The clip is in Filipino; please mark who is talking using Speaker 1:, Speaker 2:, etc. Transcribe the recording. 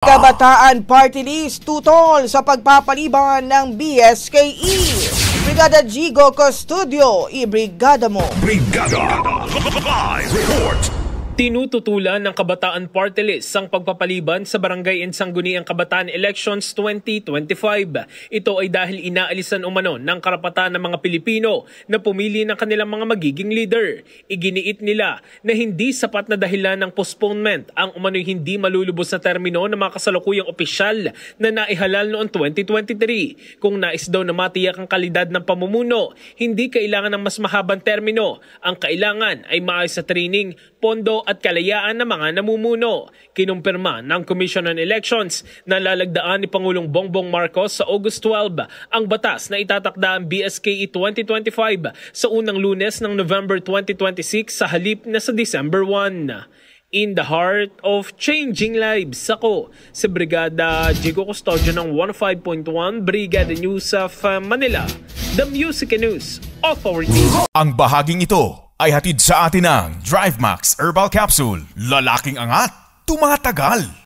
Speaker 1: Kabataan Party List tutol sa pagpapaliban ng BSKE. Brigada Jigo Custodio, ibrigada mo.
Speaker 2: Brigada Live Report.
Speaker 3: Tinututulan ng Kabataan Party List ang pagpapaliban sa Barangay and Sangguniang Kabataan Elections 2025. Ito ay dahil inaalisan umano ng karapatan ng mga Pilipino na pumili ng kanilang mga magiging leader. Iginiit nila na hindi sapat na dahilan ng postponement ang umano'y hindi malulubos na termino ng mga kasalukuyang opisyal na naihalal noong 2023. Kung nais daw na matiyak ang kalidad ng pamumuno, hindi kailangan ng mas mahabang termino. Ang kailangan ay maayos na training, pondo at kalayaan ng mga namumuno. Kinumpirma ng Commission on Elections na lalagdaan ni Pangulong Bongbong Marcos sa August 12 ang batas na itatakda ang BSKE 2025 sa unang Lunes ng November 2026 sa halip na sa December 1. In the heart of changing lives, ako si Brigada Jigo Custodio ng 105.1 Brigada News of Manila, the Music and News Authority.
Speaker 2: Ang bahaging ito ay hatid sa atin ng DriveMax Herbal Capsule. Lalaking angat, tumatagal.